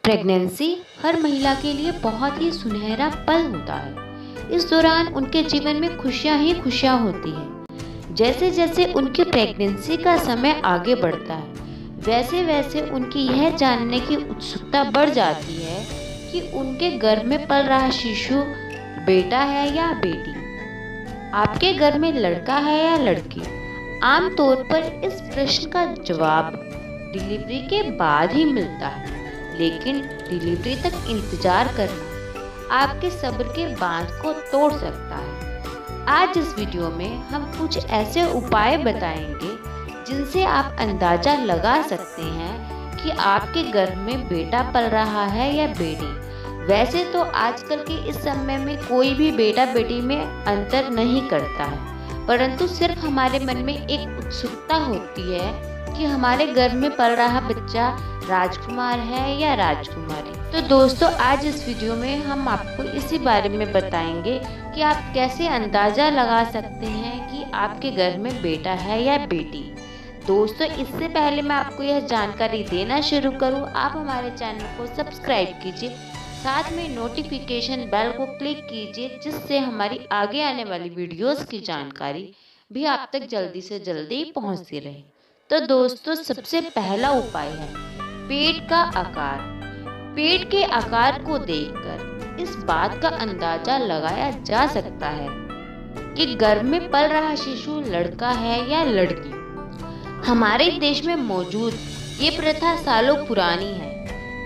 Pregnancy हर महिला के लिए बहुत ही सुनहरा पल होता है। इस दौरान उनके जीवन में खुशियां ही खुशियां होती हैं। जैसे जैसे उनकी प्रेगनेंसी का समय आगे बढ़ता है, वैसे वैसे उनकी यह जानने की उत्सुकता बढ़ जाती है कि उनके गर्भ में पल रहा शिशु बेटा है या बेटी। आपके घर में लड़का है या लड़की? आमतौर पर इस प्रश्न का जवाब डिलीवरी के बाद ही मिलता है, लेकिन डिलीवरी तक इंतजार करना आपके सब्र के बांध को तोड़ सकता है। आज इस वीडियो में हम कुछ ऐसे उपाय बताएंगे जिनसे आप अंदाजा लगा सकते हैं कि आपके गर्भ में बेटा पल रहा है या बेटी। वैसे तो आजकल के इस समय में कोई भी बेटा बेटी में अंतर नहीं करता है, परंतु सिर्फ हमारे मन में एक उत्सुकता होती है कि हमारे गर्भ में पल रहा बच्चा राजकुमार है या राजकुमारी। तो दोस्तों, आज इस वीडियो में हम आपको इसी बारे में बताएंगे कि आप कैसे अंदाजा लगा सकते हैं कि आपके गर्भ में बेटा है या बेटी। दोस्तों, इससे पहले मैं आपको यह जानकारी देना शुरू करूं, आप हमारे चैनल को सब्सक्राइब कीजिए, साथ में नोटिफिकेशन बेल को क्लिक कीजिए, जिससे हमारी आगे आने वाली वीडियोस की जानकारी भी आप तक जल्दी से जल्दी पहुंचती रहे। तो दोस्तों, सबसे पहला उपाय है पेट का आकार। पेट के आकार को देखकर इस बात का अंदाजा लगाया जा सकता है कि गर्भ में पल रहा शिशु लड़का है या लड़की। हमारे देश में मौजूद ये प्रथा सालों पुरानी है।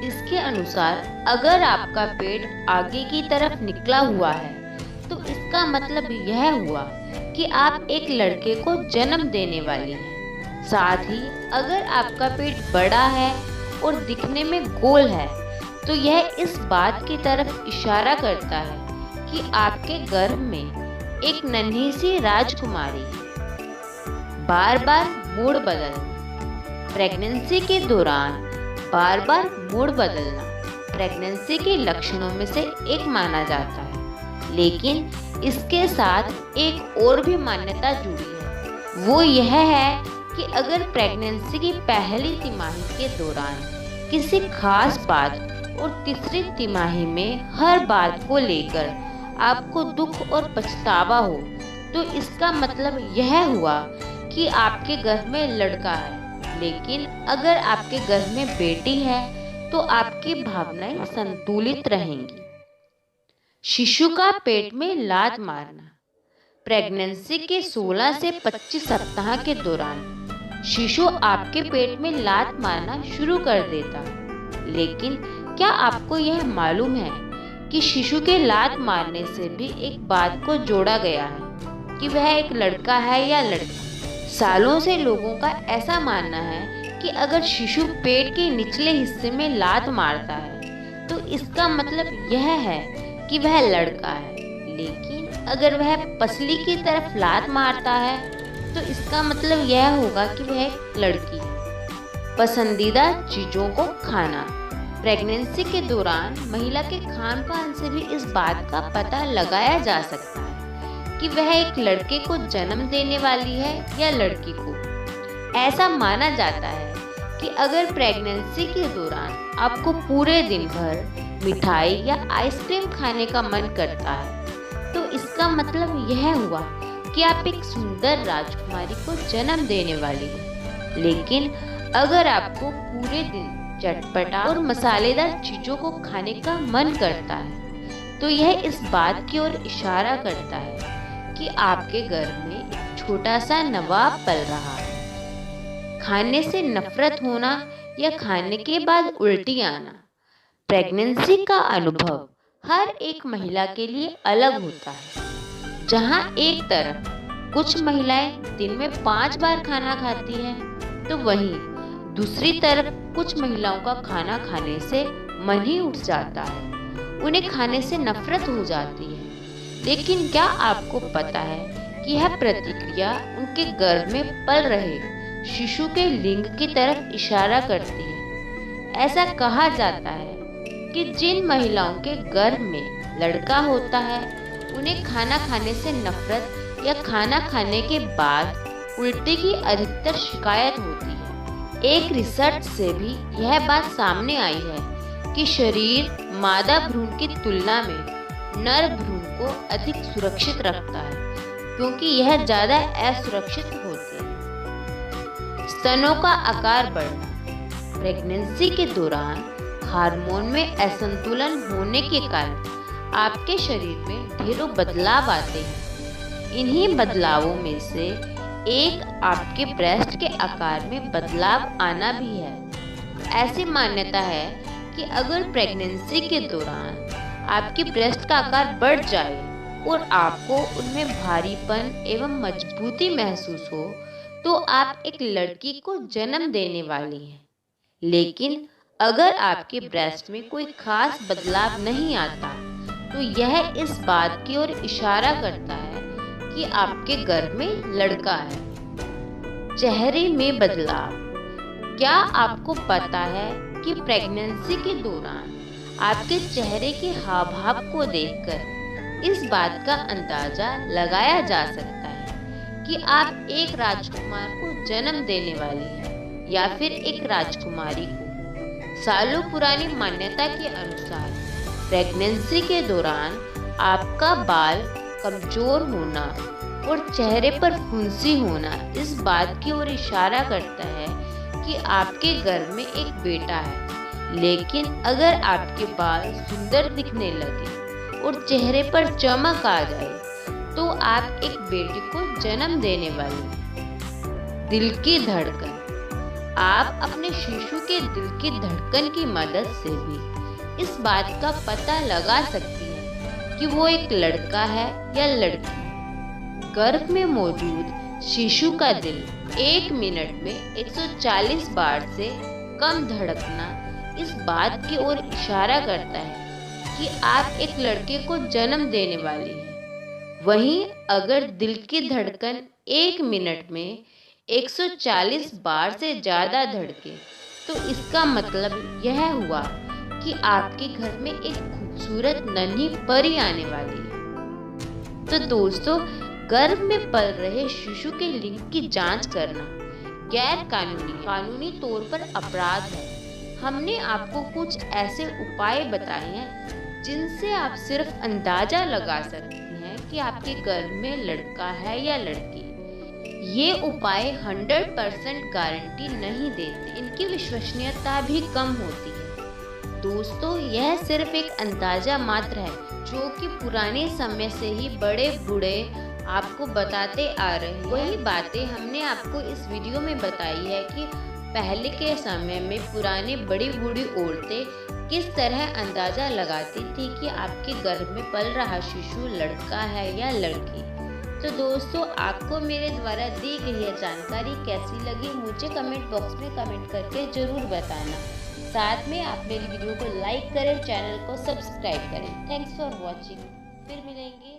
इसके अनुसार अगर आपका पेट आगे की तरफ निकला हुआ है तो इसका मतलब यह हुआ कि आप एक लड़के को जन्म देने वाली हैं। साथ ही अगर आपका पेट बड़ा है और दिखने में गोल है तो यह इस बात की तरफ इशारा करता है कि आपके गर्भ में एक नन्ही सी राजकुमारी है। बार बार मूड बदलना। प्रेगनेंसी के दौरान बार बार मूड बदलना प्रेगनेंसी के लक्षणों में से एक माना जाता है, लेकिन इसके साथ एक और भी मान्यता जुड़ी है। वो यह है कि अगर प्रेगनेंसी की पहली तिमाही के दौरान किसी खास बात और तीसरी तिमाही में हर बात को लेकर आपको दुख और पछतावा हो तो इसका मतलब यह हुआ कि आपके गर्भ में लड़का है। लेकिन अगर आपके गर्भ में बेटी है तो आपकी भावनाएं संतुलित रहेंगी। शिशु का पेट में लात मारना। प्रेगनेंसी के 16 से 25 सप्ताह के दौरान शिशु आपके पेट में लात मारना शुरू कर देता है, लेकिन क्या आपको यह मालूम है कि शिशु के लात मारने से भी एक बात को जोड़ा गया है कि वह एक लड़का है या लड़की। सालों से लोगों का ऐसा मानना है कि अगर शिशु पेट के निचले हिस्से में लात मारता है तो इसका मतलब यह है कि वह लड़का है, लेकिन अगर वह पसली की तरफ लात मारता है तो इसका मतलब यह होगा कि वह एक लड़की है। पसंदीदा चीजों को खाना। प्रेगनेंसी के दौरान महिला के खान पान से भी इस बात का पता लगाया जा सकता है कि वह एक लड़के को जन्म देने वाली है या लड़की को। ऐसा माना जाता है कि अगर प्रेगनेंसी के दौरान आपको पूरे दिन भर मिठाई या आइसक्रीम खाने का मन करता है तो इसका मतलब यह हुआ कि आप एक सुंदर राजकुमारी को जन्म देने वाली हैं। लेकिन अगर आपको पूरे दिन चटपटा और मसालेदार चीजों को खाने का मन करता है तो यह इस बात की ओर इशारा करता है कि आपके गर्भ में एक छोटा सा नवाब पल रहा है। खाने से नफरत होना या खाने के बाद उल्टी आना। प्रेगनेंसी का अनुभव हर एक महिला के लिए अलग होता है। जहां एक तरफ कुछ महिलाएं दिन में 5 बार खाना खाती हैं, तो वहीं दूसरी तरफ कुछ महिलाओं का खाना खाने से मन ही उठ जाता है, उन्हें खाने से नफरत हो जाती है। लेकिन क्या आपको पता है कि यह प्रतिक्रिया उनके गर्भ में पल रहे शिशु के लिंग की तरफ इशारा करती है। ऐसा कहा जाता है कि जिन महिलाओं के गर्भ में लड़का होता है उन्हें खाना खाने से नफरत या खाना खाने के बाद उल्टी की अधिकतर शिकायत होती है। एक रिसर्च से भी यह बात सामने आई है कि शरीर मादा भ्रूण की तुलना में नर भ्रूण को अधिक सुरक्षित रखता है, क्योंकि यह ज़्यादा असुरक्षित होते हैं। स्तनों का आकार बढ़ना। प्रेगनेंसी के दौरान हार्मोन में असंतुलन होने के कारण आपके शरीर में ढेरों बदलाव आते हैं। इन्हीं बदलावों में से एक आपके ब्रेस्ट के आकार में बदलाव आना भी है। ऐसी मान्यता है कि अगर प्रेगनेंसी के दौरान आपकी ब्रेस्ट का आकार बढ़ जाए और आपको उनमें भारीपन एवं मजबूती महसूस हो तो आप एक लड़की को जन्म देने वाली हैं। लेकिन अगर आपके ब्रेस्ट में कोई खास बदलाव नहीं आता तो यह इस बात की ओर इशारा करता है कि आपके गर्भ में लड़का है। चेहरे में बदलाव। क्या आपको पता है कि प्रेगनेंसी के दौरान आपके चेहरे के हाव भाव को देखकर इस बात का अंदाजा लगाया जा सकता है कि आप एक राजकुमार को जन्म देने वाली हैं या फिर एक राजकुमारी को। सालों पुरानी मान्यता के अनुसार प्रेगनेंसी के दौरान आपका बाल कमजोर होना और चेहरे पर फुंसी होना इस बात की ओर इशारा करता है कि आपके गर्भ में एक बेटा है। लेकिन अगर आपके बाल सुंदर दिखने लगे और चेहरे पर चमक आ जाए तो आप एक बेटे को जन्म देने वाली हैं। दिल की धड़कन। आप अपने शिशु के दिल की धड़कन की मदद से भी इस बात का पता लगा सकती हैं कि वो एक लड़का है या लड़की। गर्भ में मौजूद शिशु का दिल 1 मिनट में 140 बार से कम धड़कना इस बात की ओर इशारा करता है कि आप एक लड़के को जन्म देने वाली हैं। वहीं अगर दिल की धड़कन 1 मिनट में 140 बार से ज़्यादा धड़के तो इसका मतलब यह हुआ कि आपके घर में एक खूबसूरत नन्ही परी आने वाली है। तो दोस्तों, गर्भ में पल रहे शिशु के लिंग की जांच करना गैर कानूनी तौर पर अपराध है। हमने आपको कुछ ऐसे उपाय बताए हैं जिनसे आप सिर्फ अंदाजा लगा सकते हैं कि आपके गर्भ में लड़का है या लड़की। ये उपाय 100% गारंटी नहीं देते, इनकी विश्वसनीयता भी कम होती है। दोस्तों, यह सिर्फ एक अंदाजा मात्र है जो कि पुराने समय से ही बड़े बूढ़े आपको बताते आ रहे हैं। वही बातें हमने आपको इस वीडियो में बताई है कि पहले के समय में पुराने बड़ी बूढ़ी औरतें किस तरह अंदाजा लगाती थी कि आपके गर्भ में पल रहा शिशु लड़का है या लड़की। तो दोस्तों, आपको मेरे द्वारा दी गई यह जानकारी कैसी लगी मुझे कमेंट बॉक्स में कमेंट करके ज़रूर बताना। साथ में आप मेरी वीडियो को लाइक करें, चैनल को सब्सक्राइब करें। Thanks for watching. फिर मिलेंगे।